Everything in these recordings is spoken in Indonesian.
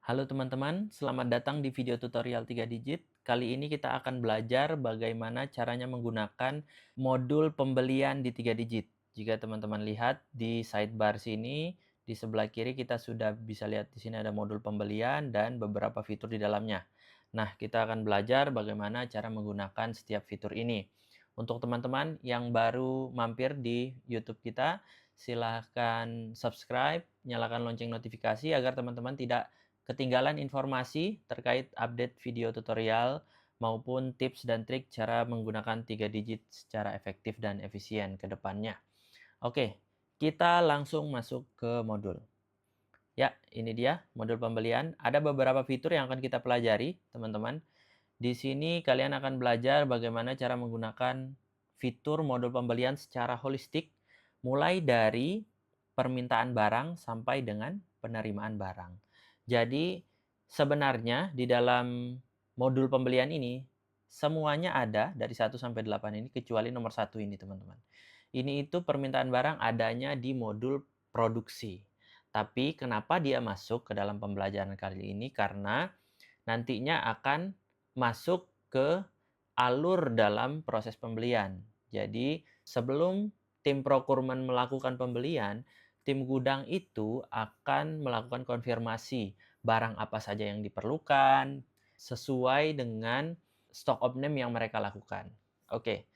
Halo teman-teman, selamat datang di video tutorial 3 digit. Kali ini kita akan belajar bagaimana caranya menggunakan modul pembelian di 3 digit. Jika teman-teman lihat di sidebar sini, di sebelah kiri kita sudah bisa lihat di sini ada modul pembelian dan beberapa fitur di dalamnya. Nah, kita akan belajar bagaimana cara menggunakan setiap fitur ini. Untuk teman-teman yang baru mampir di YouTube kita, silahkan subscribe, nyalakan lonceng notifikasi agar teman-teman tidak ketinggalan informasi terkait update video tutorial maupun tips dan trik cara menggunakan 3 digit secara efektif dan efisien ke depannya. Oke, kita langsung masuk ke modul. Ya, ini dia modul pembelian. Ada beberapa fitur yang akan kita pelajari, teman-teman. Di sini kalian akan belajar bagaimana cara menggunakan fitur modul pembelian secara holistik, mulai dari permintaan barang sampai dengan penerimaan barang. Jadi, sebenarnya di dalam modul pembelian ini, semuanya ada dari 1 sampai 8 ini, kecuali nomor 1 ini, teman-teman. Ini itu permintaan barang adanya di modul produksi. Tapi kenapa dia masuk ke dalam pembelajaran kali ini? Karena nantinya akan masuk ke alur dalam proses pembelian. Jadi, sebelum tim procurement melakukan pembelian, tim gudang itu akan melakukan konfirmasi barang apa saja yang diperlukan sesuai dengan stock of name yang mereka lakukan. Oke,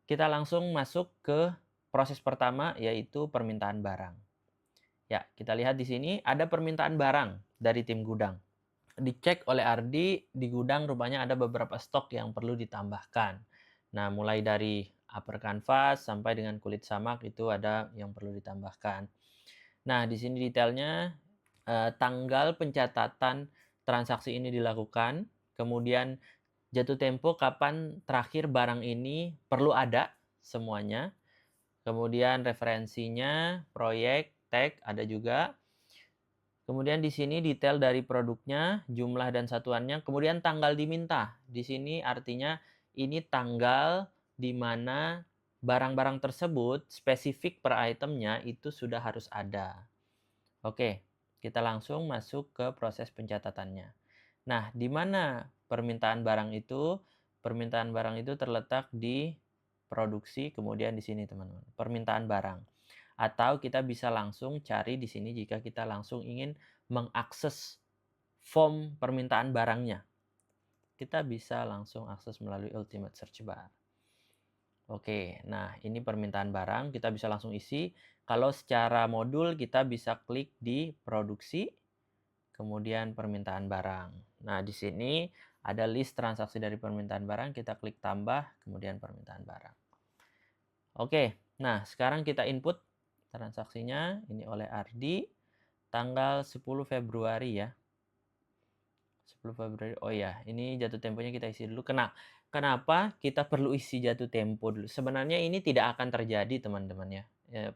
kita langsung masuk ke proses pertama, yaitu permintaan barang. Ya, kita lihat di sini ada permintaan barang dari tim gudang. Dicek oleh Ardi, di gudang rupanya ada beberapa stok yang perlu ditambahkan. Nah, mulai dari upper canvas sampai dengan kulit samak itu ada yang perlu ditambahkan. Nah, di sini detailnya tanggal pencatatan transaksi ini dilakukan, kemudian jatuh tempo kapan terakhir barang ini perlu ada semuanya, kemudian referensinya, proyek, tag ada juga. Kemudian di sini detail dari produknya, jumlah dan satuannya, kemudian tanggal diminta. Di sini artinya ini tanggal di mana barang-barang tersebut spesifik per itemnya itu sudah harus ada. Oke, kita langsung masuk ke proses pencatatannya. Nah, di mana permintaan barang itu? Permintaan barang itu terletak di produksi, kemudian di sini teman-teman, permintaan barang. Atau kita bisa langsung cari di sini jika kita langsung ingin mengakses form permintaan barangnya. Kita bisa langsung akses melalui Ultimate Search Bar. Oke, nah ini permintaan barang, kita bisa langsung isi. Kalau secara modul kita bisa klik di produksi, kemudian permintaan barang. Nah, di sini ada list transaksi dari permintaan barang, kita klik tambah, kemudian permintaan barang. Oke, nah sekarang kita input transaksinya, ini oleh Ardi, tanggal 10 Februari ya. 10 Februari. Oh ya, ini jatuh temponya kita isi dulu. Kenapa kita perlu isi jatuh tempo dulu? Sebenarnya ini tidak akan terjadi, teman-teman ya.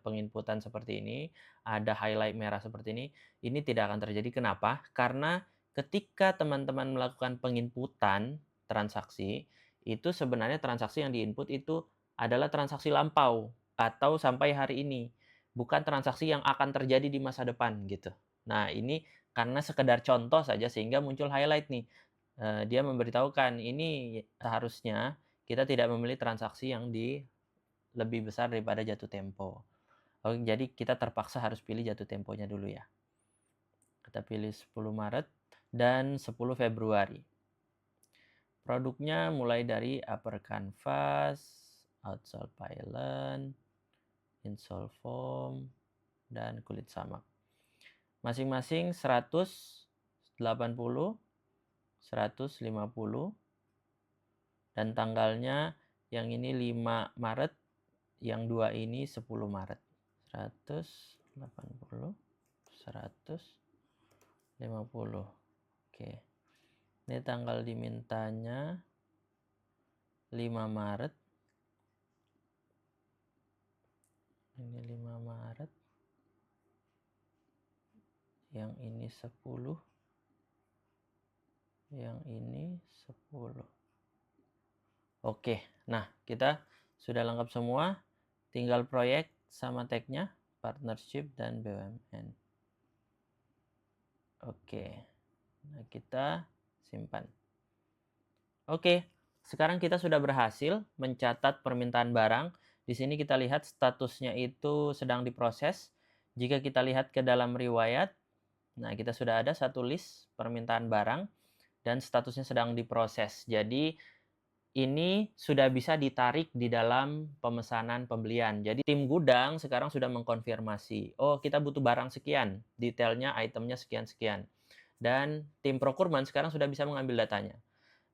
Penginputan seperti ini, ada highlight merah seperti ini tidak akan terjadi. Kenapa? Karena ketika teman-teman melakukan penginputan transaksi, itu sebenarnya transaksi yang diinput itu adalah transaksi lampau atau sampai hari ini, bukan transaksi yang akan terjadi di masa depan gitu. Nah, ini karena sekedar contoh saja sehingga muncul highlight nih. Dia memberitahukan ini seharusnya kita tidak memilih transaksi yang lebih besar daripada jatuh tempo. Oke, jadi kita terpaksa harus pilih jatuh temponya dulu ya. Kita pilih 10 Maret dan 10 Februari. Produknya mulai dari upper canvas, outsole pylon, insole foam, dan kulit samak. Masing-masing 180, 150, dan tanggalnya yang ini 5 Maret, yang dua ini 10 Maret. 180, 150. Oke. Ini tanggal dimintanya 5 Maret. Ini 5 Maret. Yang ini 10. Yang ini 10. Oke, nah kita sudah lengkap semua. Tinggal proyek sama tag-nya, partnership dan BUMN. Oke, Nah, kita simpan. Oke, sekarang kita sudah berhasil mencatat permintaan barang. Di sini kita lihat statusnya itu sedang diproses. Jika kita lihat ke dalam riwayat, nah kita sudah ada satu list permintaan barang dan statusnya sedang diproses. Jadi ini sudah bisa ditarik di dalam pemesanan pembelian. Jadi tim gudang sekarang sudah mengkonfirmasi, oh kita butuh barang sekian, detailnya itemnya sekian-sekian. Dan tim procurement sekarang sudah bisa mengambil datanya.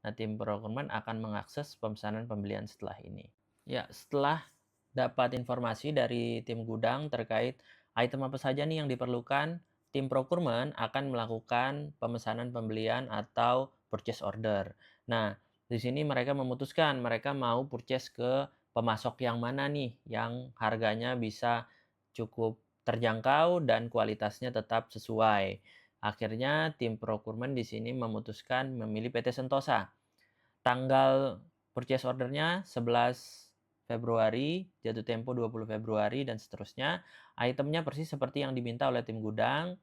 Nah, tim procurement akan mengakses pemesanan pembelian setelah ini. Ya, setelah dapat informasi dari tim gudang terkait item apa saja nih yang diperlukan, tim procurement akan melakukan pemesanan pembelian atau purchase order. Nah, di sini mereka memutuskan mereka mau purchase ke pemasok yang mana nih, yang harganya bisa cukup terjangkau dan kualitasnya tetap sesuai. Akhirnya tim procurement di sini memutuskan memilih PT Sentosa. Tanggal purchase ordernya 11 Februari, jatuh tempo 20 Februari, dan seterusnya. Itemnya persis seperti yang diminta oleh tim gudang.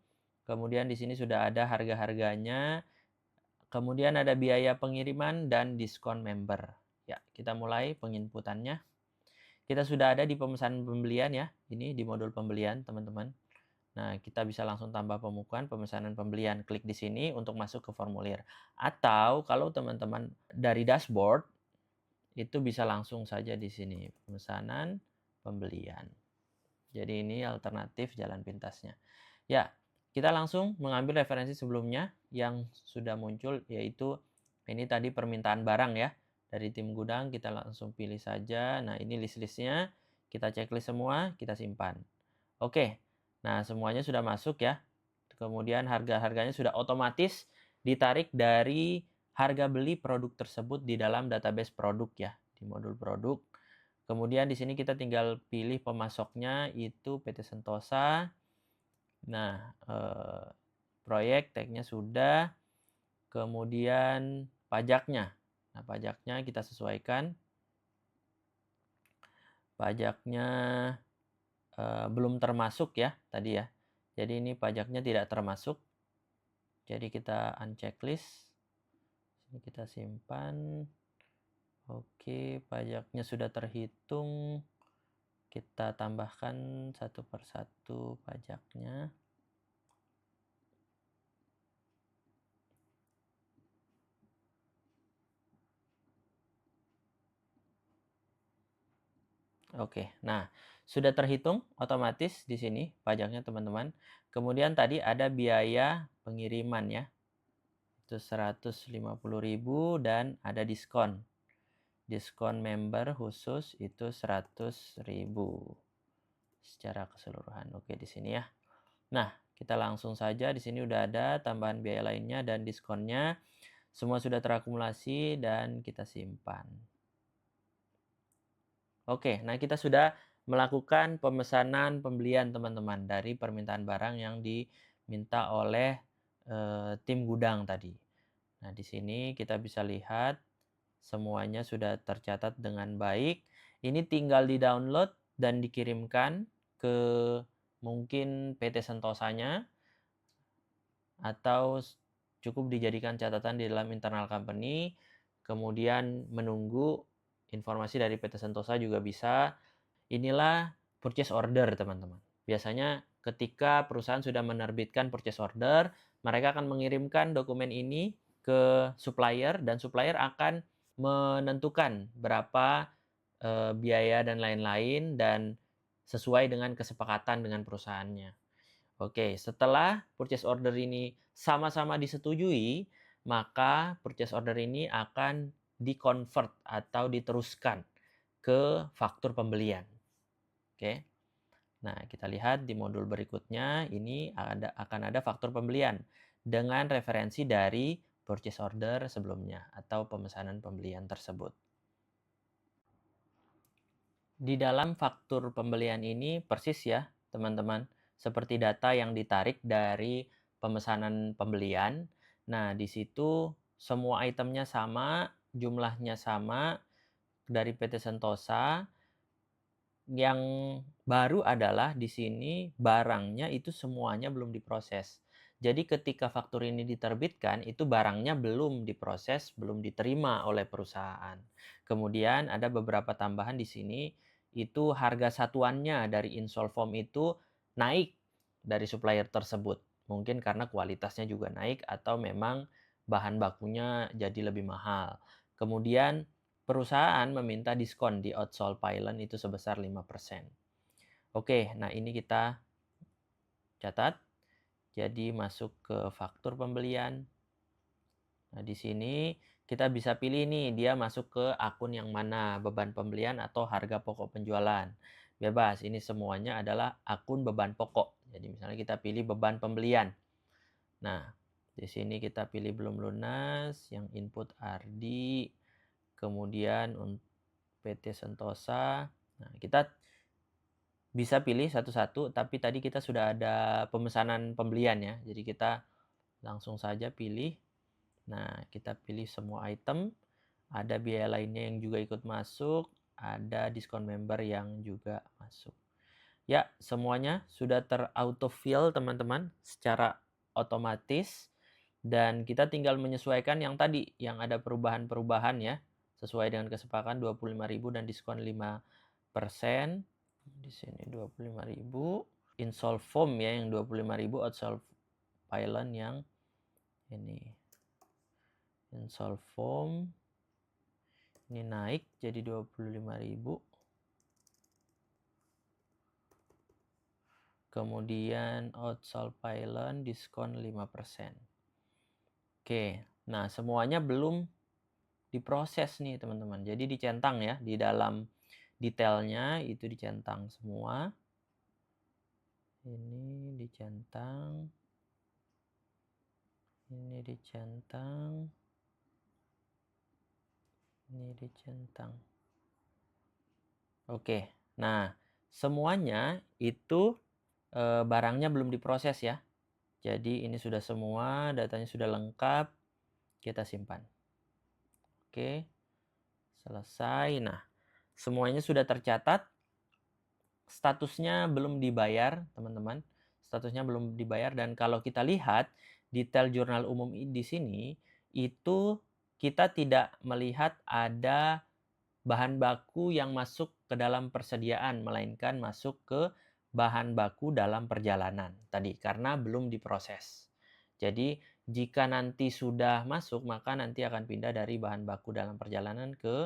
Kemudian di sini sudah ada harga-harganya. Kemudian ada biaya pengiriman dan diskon member. Ya, kita mulai penginputannya. Kita sudah ada di pemesanan pembelian ya. Ini di modul pembelian, teman-teman. Nah, kita bisa langsung tambah pemukuan pemesanan pembelian. Klik di sini untuk masuk ke formulir. Atau kalau teman-teman dari dashboard, itu bisa langsung saja di sini, pemesanan pembelian. Jadi ini alternatif jalan pintasnya. Ya, kita langsung mengambil referensi sebelumnya yang sudah muncul, yaitu ini tadi permintaan barang ya. Dari tim gudang kita langsung pilih saja. Nah, ini list-listnya. Kita checklist semua, kita simpan. Oke, nah semuanya sudah masuk ya. Kemudian harga-harganya sudah otomatis ditarik dari harga beli produk tersebut di dalam database produk ya, di modul produk. Kemudian di sini kita tinggal pilih pemasoknya itu PT Sentosa. Nah, proyek tagnya sudah. Kemudian pajaknya. Nah, pajaknya kita sesuaikan. Pajaknya belum termasuk ya tadi ya. Jadi ini pajaknya tidak termasuk. Jadi kita unchecklist. Sini kita simpan. Oke, pajaknya sudah terhitung. Kita tambahkan satu persatu pajaknya. Oke, nah sudah terhitung otomatis di sini pajaknya teman-teman. Kemudian tadi ada biaya pengiriman ya. Itu 150.000 dan ada diskon. Diskon member khusus itu 100.000 secara keseluruhan. Oke, di sini ya. Nah, kita langsung saja di sini udah ada tambahan biaya lainnya dan diskonnya. Semua sudah terakumulasi dan kita simpan. Oke, nah kita sudah melakukan pemesanan pembelian teman-teman dari permintaan barang yang diminta oleh tim gudang tadi. Nah, di sini kita bisa lihat semuanya sudah tercatat dengan baik. Ini tinggal di-download dan dikirimkan ke mungkin PT Sentosanya atau cukup dijadikan catatan di dalam internal company, kemudian menunggu informasi dari PT Sentosa juga bisa. Inilah purchase order, teman-teman. Biasanya ketika perusahaan sudah menerbitkan purchase order, mereka akan mengirimkan dokumen ini ke supplier dan supplier akan menentukan berapa biaya dan lain-lain dan sesuai dengan kesepakatan dengan perusahaannya. Oke, setelah purchase order ini sama-sama disetujui, maka purchase order ini akan di-convert atau diteruskan ke faktur pembelian. Oke. Nah, kita lihat di modul berikutnya ini akan ada faktur pembelian dengan referensi dari purchase order sebelumnya atau pemesanan pembelian tersebut. Di dalam faktur pembelian ini persis ya, teman-teman, seperti data yang ditarik dari pemesanan pembelian. Nah, di situ semua itemnya sama, jumlahnya sama dari PT Sentosa. Yang baru adalah di sini barangnya itu semuanya belum diproses. Jadi ketika faktur ini diterbitkan, itu barangnya belum diproses, belum diterima oleh perusahaan. Kemudian ada beberapa tambahan di sini, itu harga satuannya dari Insolform itu naik dari supplier tersebut. Mungkin karena kualitasnya juga naik atau memang bahan bakunya jadi lebih mahal. Kemudian perusahaan meminta diskon di Outsole Pylon itu sebesar 5%. Oke, nah ini kita catat. Jadi masuk ke faktur pembelian. Nah, di sini kita bisa pilih nih, dia masuk ke akun yang mana, beban pembelian atau harga pokok penjualan. Bebas, ini semuanya adalah akun beban pokok. Jadi misalnya kita pilih beban pembelian. Nah, di sini kita pilih belum lunas, yang input Ardi, kemudian untuk PT Sentosa. Nah, kita bisa pilih satu-satu, tapi tadi kita sudah ada pemesanan pembelian ya. Jadi kita langsung saja pilih. Nah, kita pilih semua item. Ada biaya lainnya yang juga ikut masuk. Ada diskon member yang juga masuk. Ya, semuanya sudah ter-autofill teman-teman secara otomatis. Dan kita tinggal menyesuaikan yang tadi, yang ada perubahan-perubahan ya. Sesuai dengan kesepakatan 25.000 dan diskon 5%. Di sini 25.000. Insolform ya yang 25.000, Outsole Pylon yang ini. Insolform ini naik jadi 25.000. Kemudian Outsole Pylon diskon 5%. Oke, nah semuanya belum diproses nih teman-teman. Jadi dicentang ya, di dalam detailnya itu dicentang semua. Ini dicentang. Ini dicentang. Ini dicentang. Oke, nah semuanya itu barangnya belum diproses ya. Jadi ini sudah semua, datanya sudah lengkap, kita simpan. Oke, selesai. Nah, semuanya sudah tercatat, statusnya belum dibayar, teman-teman. Statusnya belum dibayar dan kalau kita lihat detail jurnal umum di sini, itu kita tidak melihat ada bahan baku yang masuk ke dalam persediaan, melainkan masuk ke bahan baku dalam perjalanan tadi, karena belum diproses. Jadi, jika nanti sudah masuk, maka nanti akan pindah dari bahan baku dalam perjalanan ke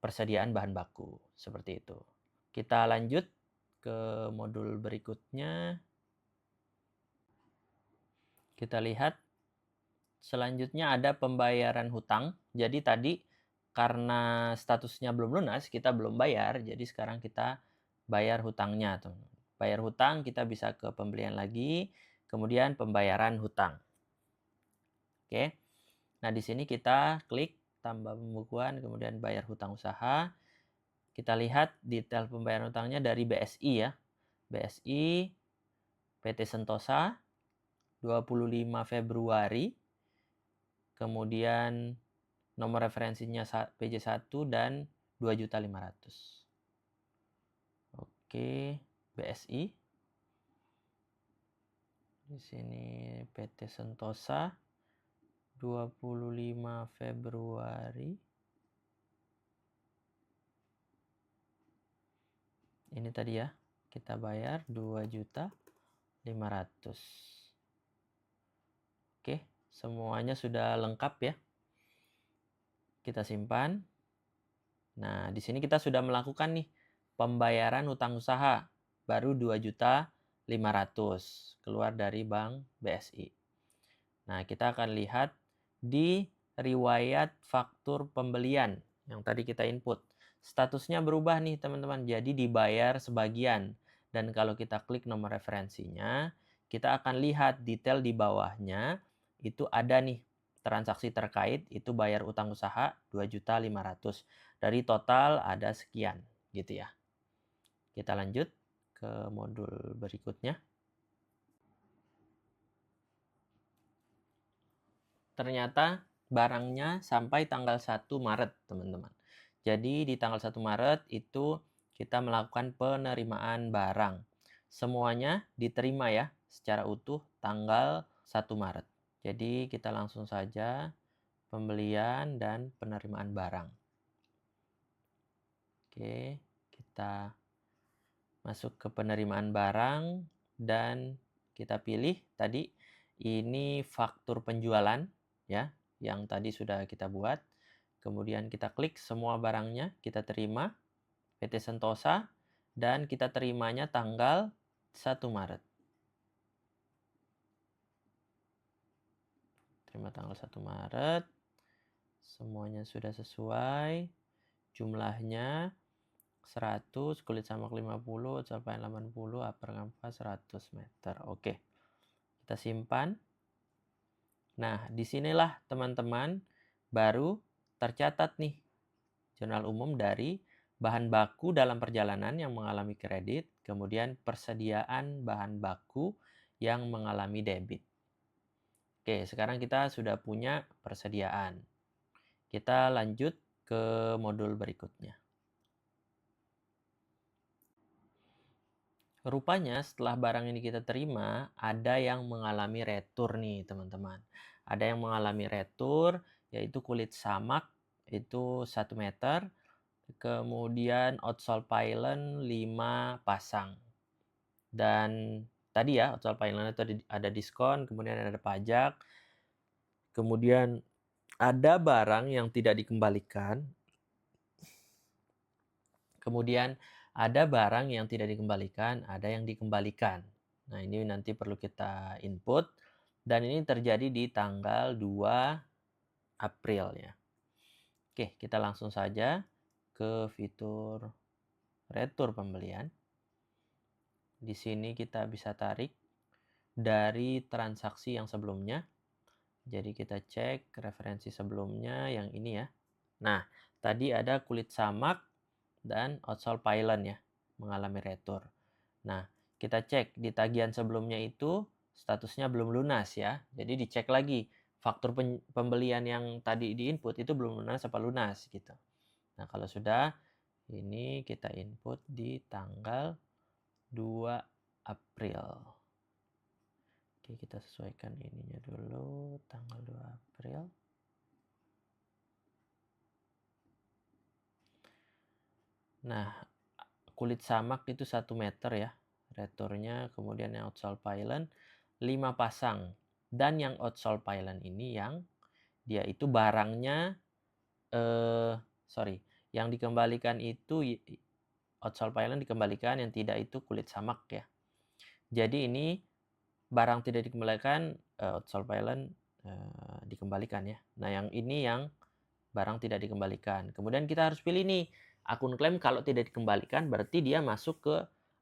persediaan bahan baku. Seperti itu. Kita lanjut ke modul berikutnya. Kita lihat selanjutnya ada pembayaran hutang. Jadi tadi karena statusnya belum lunas, kita belum bayar. Jadi sekarang kita bayar hutangnya. Bayar hutang kita bisa ke pembelian lagi, kemudian pembayaran hutang. Oke. Nah, di sini kita klik tambah pembukuan, kemudian bayar hutang usaha. Kita lihat detail pembayaran hutangnya dari BSI ya. BSI PT Sentosa 25 Februari. Kemudian nomor referensinya PJ1 dan 2.500.000. Oke, BSI. Di sini PT Sentosa 25 Februari. Ini tadi ya, kita bayar 2.500.000. Oke, semuanya sudah lengkap ya. Kita simpan. Nah, di sini kita sudah melakukan nih pembayaran hutang usaha baru 2.500.000 keluar dari Bank BSI. Nah, kita akan lihat di riwayat faktur pembelian yang tadi kita input. Statusnya berubah nih teman-teman, jadi dibayar sebagian. Dan kalau kita klik nomor referensinya, kita akan lihat detail di bawahnya, itu ada nih transaksi terkait, itu bayar utang usaha 2.500.000. Dari total ada sekian, gitu ya. Kita lanjut ke modul berikutnya. Ternyata barangnya sampai tanggal 1 Maret, teman-teman. Jadi di tanggal 1 Maret itu kita melakukan penerimaan barang. Semuanya diterima ya secara utuh tanggal 1 Maret. Jadi kita langsung saja pembelian dan penerimaan barang. Oke, kita masuk ke penerimaan barang dan kita pilih tadi ini faktur penjualan ya, yang tadi sudah kita buat. Kemudian kita klik semua barangnya, kita terima PT Sentosa dan kita terimanya tanggal 1 Maret. Terima tanggal 1 Maret. Semuanya sudah sesuai. Jumlahnya 100, kulit samak 50, capaian 80, upper kanvas 100 meter. Oke. Kita simpan. Nah, disinilah teman-teman baru tercatat nih jurnal umum dari bahan baku dalam perjalanan yang mengalami kredit, kemudian persediaan bahan baku yang mengalami debit. Oke, sekarang kita sudah punya persediaan. Kita lanjut ke modul berikutnya. Rupanya setelah barang ini kita terima, ada yang mengalami retur nih teman-teman. Ada yang mengalami retur, yaitu kulit samak itu 1 meter, kemudian outsole pylon 5 pasang. Dan tadi ya, outsole pylon itu ada diskon, kemudian ada pajak, kemudian ada barang yang tidak dikembalikan, kemudian ada barang yang tidak dikembalikan, ada yang dikembalikan. Nah, ini nanti perlu kita input dan ini terjadi di tanggal 2 April ya. Oke, kita langsung saja ke fitur retur pembelian. Di sini kita bisa tarik dari transaksi yang sebelumnya. Jadi kita cek referensi sebelumnya yang ini ya. Nah, tadi ada kulit samak dan outsole pylon ya, mengalami retur. Nah, kita cek di tagihan sebelumnya itu statusnya belum lunas ya. Jadi dicek lagi faktur pembelian yang tadi diinput itu belum lunas apa lunas gitu. Nah, kalau sudah ini kita input di tanggal 2 April. Oke, kita sesuaikan ininya dulu tanggal 2 April. Nah, kulit samak itu 1 meter ya returnya, kemudian yang outsole pylon 5 pasang. Dan yang outsole pylon ini yang dia itu barangnya yang dikembalikan itu outsole pylon dikembalikan, yang tidak itu kulit samak ya. Jadi ini barang tidak dikembalikan, outsole pylon dikembalikan ya. Nah, yang ini yang barang tidak dikembalikan. Kemudian kita harus pilih nih, akun klaim kalau tidak dikembalikan berarti dia masuk ke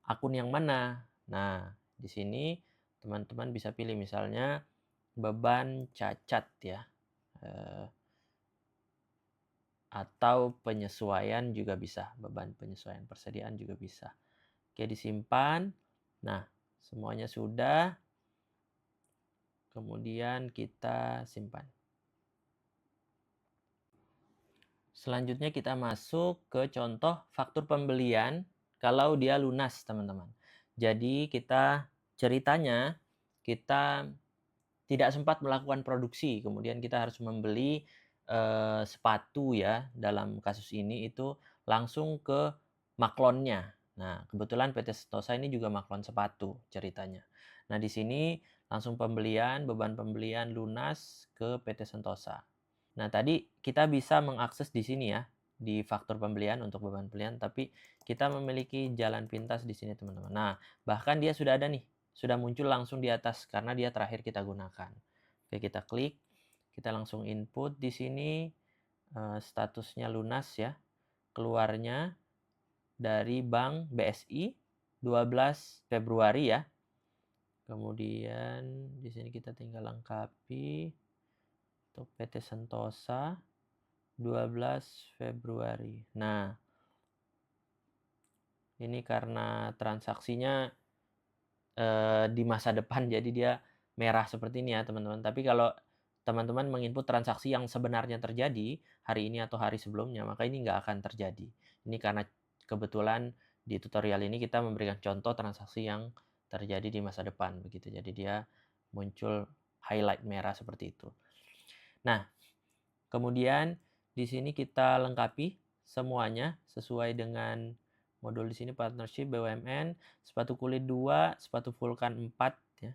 akun yang mana. Nah, di sini teman-teman bisa pilih misalnya beban cacat ya. Atau penyesuaian juga bisa, beban penyesuaian persediaan juga bisa. Oke, disimpan. Nah, semuanya sudah. Kemudian kita simpan. Selanjutnya kita masuk ke contoh faktur pembelian kalau dia lunas, teman-teman. Jadi kita ceritanya kita tidak sempat melakukan produksi, kemudian kita harus membeli sepatu ya, dalam kasus ini itu langsung ke maklonnya. Nah, kebetulan PT Sentosa ini juga maklon sepatu ceritanya. Nah, di sini langsung pembelian, beban pembelian lunas ke PT Sentosa. Nah, tadi kita bisa mengakses di sini ya, di faktur pembelian untuk beban pembelian, tapi kita memiliki jalan pintas di sini, teman-teman. Nah, bahkan dia sudah ada nih, sudah muncul langsung di atas karena dia terakhir kita gunakan. Oke, kita klik, kita langsung input di sini statusnya lunas ya, keluarnya dari Bank BSI 12 Februari ya. Kemudian di sini kita tinggal lengkapi untuk PT Sentosa 12 Februari. Nah, ini karena transaksinya di masa depan jadi dia merah seperti ini ya teman-teman. Tapi kalau teman-teman menginput transaksi yang sebenarnya terjadi hari ini atau hari sebelumnya, maka ini nggak akan terjadi. Ini karena kebetulan di tutorial ini kita memberikan contoh transaksi yang terjadi di masa depan begitu. Jadi dia muncul highlight merah seperti itu. Nah, kemudian di sini kita lengkapi semuanya sesuai dengan modul di sini partnership BUMN, sepatu kulit 2, sepatu Vulkan 4 ya.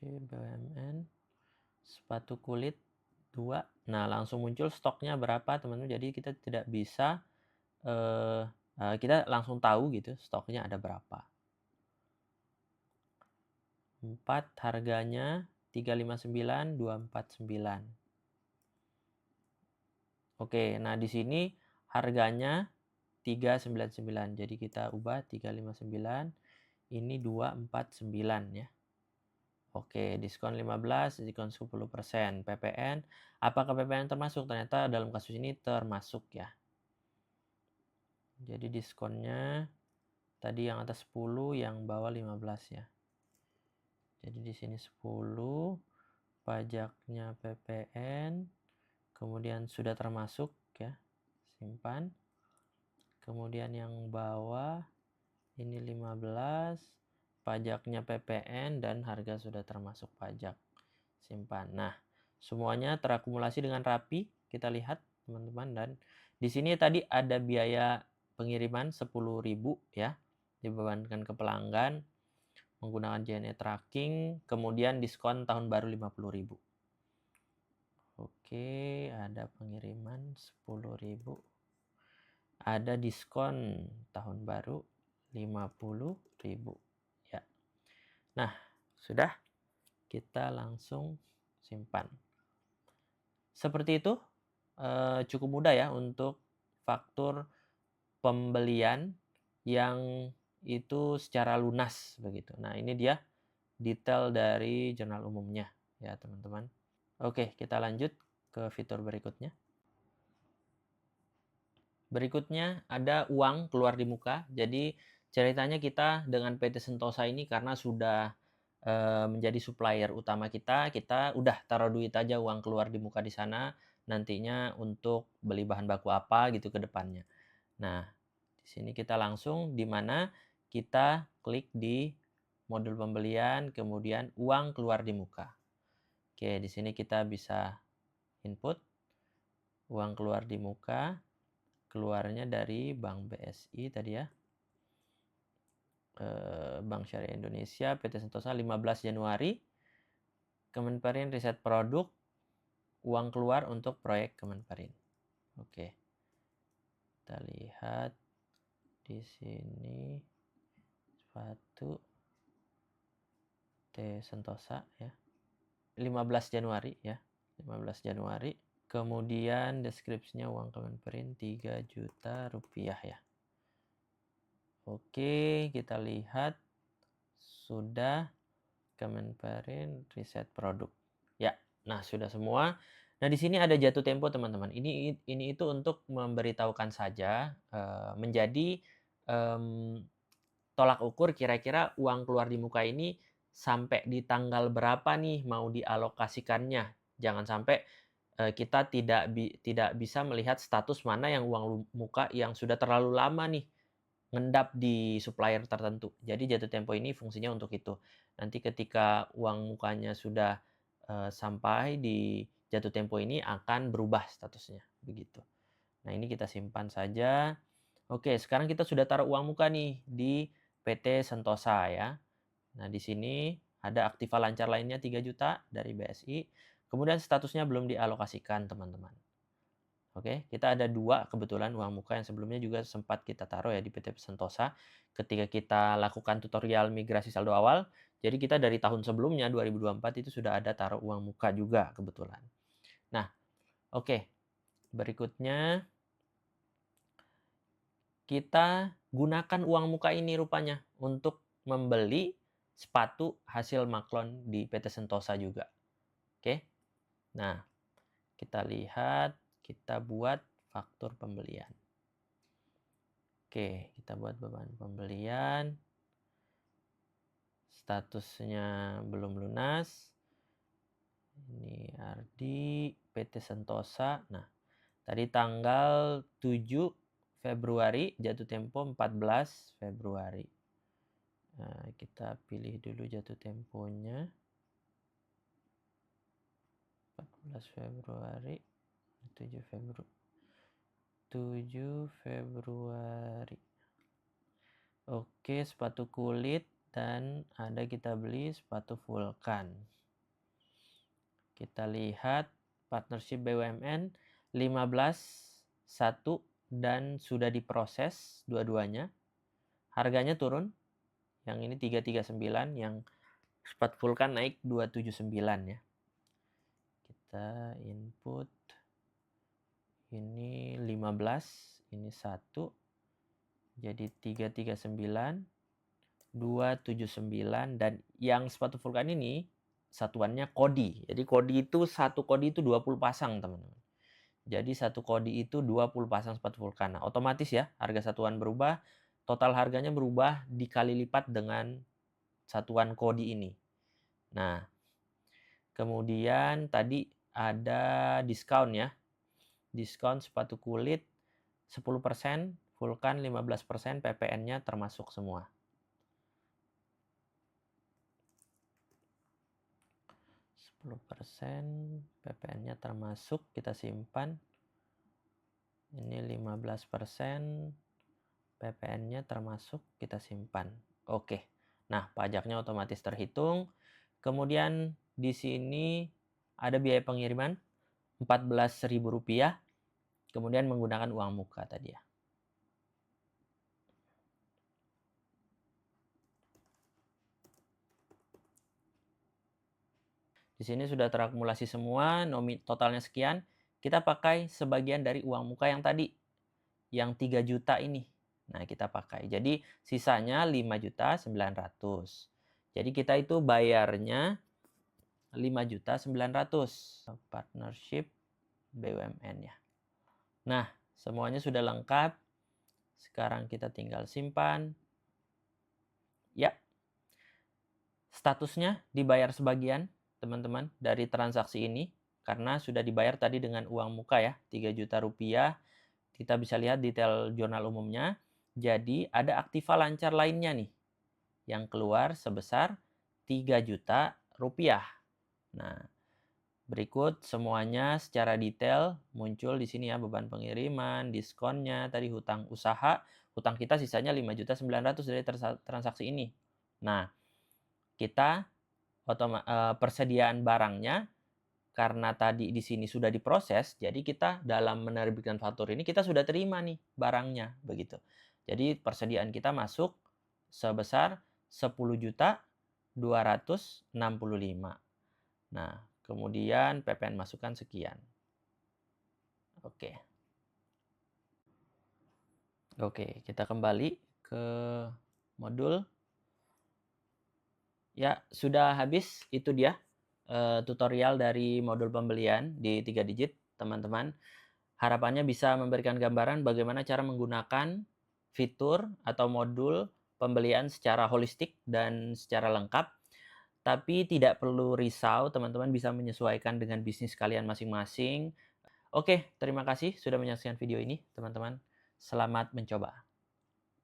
BUMN, sepatu kulit 2. Nah, langsung muncul stoknya berapa, teman-teman. Jadi kita tidak bisa kita langsung tahu gitu stoknya ada berapa. 4 harganya 359, 249. Oke, nah di sini harganya 399. Jadi kita ubah 359 ini 249 ya. Oke, diskon 15, diskon 10%. PPN, apakah PPN termasuk? Ternyata dalam kasus ini termasuk ya. Jadi diskonnya tadi yang atas 10, yang bawah 15 ya. Jadi di sini 10, pajaknya PPN, kemudian sudah termasuk ya, simpan. Kemudian yang bawah ini 15, pajaknya PPN dan harga sudah termasuk pajak, simpan. Nah, semuanya terakumulasi dengan rapi, kita lihat teman-teman, dan di sini tadi ada biaya pengiriman 10.000 ya, dibebankan ke pelanggan menggunakan JNE tracking, kemudian diskon tahun baru 50.000. Oke, ada pengiriman 10.000. Ada diskon tahun baru 50.000 ya. Nah, sudah, kita langsung simpan. Seperti itu, cukup mudah ya untuk faktur pembelian yang itu secara lunas begitu. Nah, ini dia detail dari jurnal umumnya ya, teman-teman. Oke, kita lanjut ke fitur berikutnya. Berikutnya ada uang keluar di muka. Jadi ceritanya kita dengan PT Sentosa ini karena sudah menjadi supplier utama kita udah taruh duit aja, uang keluar di muka di sana, nantinya untuk beli bahan baku apa gitu ke depannya. Nah, di sini kita langsung di mana kita klik di modul pembelian, kemudian uang keluar di muka. Oke, di sini kita bisa input uang keluar di muka, keluarnya dari Bank BSI tadi ya. Bank Syariah Indonesia, PT Sentosa 15 Januari, Kemenperin riset produk, uang keluar untuk proyek Kemenperin. Oke. Kita lihat di sini sepatu T Sentosa ya. 15 Januari ya. 15 Januari. Kemudian deskripsinya uang Kemenperin 3 juta rupiah ya. Oke, kita lihat sudah Kemenperin riset produk. Ya, nah sudah semua. Nah, di sini ada jatuh tempo, teman-teman. Ini itu untuk memberitahukan saja menjadi tolak ukur kira-kira uang keluar di muka ini sampai di tanggal berapa nih mau dialokasikannya. Jangan sampai kita tidak bisa melihat status mana yang uang muka yang sudah terlalu lama nih ngendap di supplier tertentu. Jadi jatuh tempo ini fungsinya untuk itu. Nanti ketika uang mukanya sudah sampai di jatuh tempo ini akan berubah statusnya, begitu. Nah, ini kita simpan saja. Oke, sekarang kita sudah taruh uang muka nih di PT Sentosa ya. Nah, di sini ada aktiva lancar lainnya 3 juta dari BSI. Kemudian statusnya belum dialokasikan, teman-teman. Oke, kita ada 2 kebetulan uang muka yang sebelumnya juga sempat kita taruh ya di PT Sentosa ketika kita lakukan tutorial migrasi saldo awal. Jadi kita dari tahun sebelumnya 2024 itu sudah ada taruh uang muka juga kebetulan. Nah, oke. Berikutnya kita gunakan uang muka ini rupanya untuk membeli sepatu hasil maklon di PT Sentosa juga. Oke. Nah, kita lihat, kita buat faktur pembelian. Oke, kita buat beban pembelian. Statusnya belum lunas. Ini Ardi, PT Sentosa. Nah, tadi tanggal 7 Februari, jatuh tempo 14 Februari. Nah, kita pilih dulu jatuh temponya. 14 Februari, 7 Februari. 7 Februari. Oke, sepatu kulit dan ada kita beli sepatu Vulkan. Kita lihat partnership BUMN 15.1 dan sudah diproses dua-duanya. Harganya turun. Yang ini 339, yang sepatu Vulkan naik 279 ya. Kita input ini 15, ini 1. Jadi 339, 279, dan yang sepatu Vulkan ini satuannya kodi. Jadi kodi itu, satu kodi itu 20 pasang, teman-teman. Jadi satu kodi itu 20 pasang sepatu Vulkan. Nah, otomatis ya, harga satuan berubah, total harganya berubah dikali lipat dengan satuan kodi ini. Nah, kemudian tadi ada diskon ya. Diskon sepatu kulit 10%, Vulkan 15%, PPN-nya termasuk semua. PPN-nya termasuk, kita simpan. Ini 15%, PPN-nya termasuk, kita simpan. Oke. Nah, pajaknya otomatis terhitung. Kemudian di sini ada biaya pengiriman Rp14.000. Kemudian menggunakan uang muka tadi ya. Di sini sudah terakumulasi semua, totalnya sekian. Kita pakai sebagian dari uang muka yang tadi, yang 3 juta ini. Nah, kita pakai. Jadi sisanya 5.900.000. Jadi kita itu bayarnya 5.900.000. Partnership BUMN ya. Nah, semuanya sudah lengkap. Sekarang kita tinggal simpan. Ya. Statusnya dibayar sebagian, teman-teman, dari transaksi ini, karena sudah dibayar tadi dengan uang muka ya, 3 juta rupiah. Kita bisa lihat detail jurnal umumnya. Jadi ada aktiva lancar lainnya nih, yang keluar sebesar 3 juta rupiah. Nah, berikut semuanya secara detail muncul di sini ya, beban pengiriman, diskonnya, tadi hutang usaha, hutang kita sisanya 5.900.000 dari transaksi ini. Nah, kita persediaan barangnya, karena tadi di sini sudah diproses, jadi kita dalam menerbitkan faktur ini kita sudah terima nih barangnya, begitu. Jadi persediaan kita masuk sebesar 10.265. Nah, kemudian PPN masukkan sekian. Oke. Oke, kita kembali ke modul. Ya, sudah habis. Itu dia tutorial dari modul pembelian di 3 digit, teman-teman. Harapannya bisa memberikan gambaran bagaimana cara menggunakan fitur atau modul pembelian secara holistik dan secara lengkap. Tapi tidak perlu risau, teman-teman bisa menyesuaikan dengan bisnis kalian masing-masing. Oke, terima kasih sudah menyaksikan video ini, teman-teman. Selamat mencoba.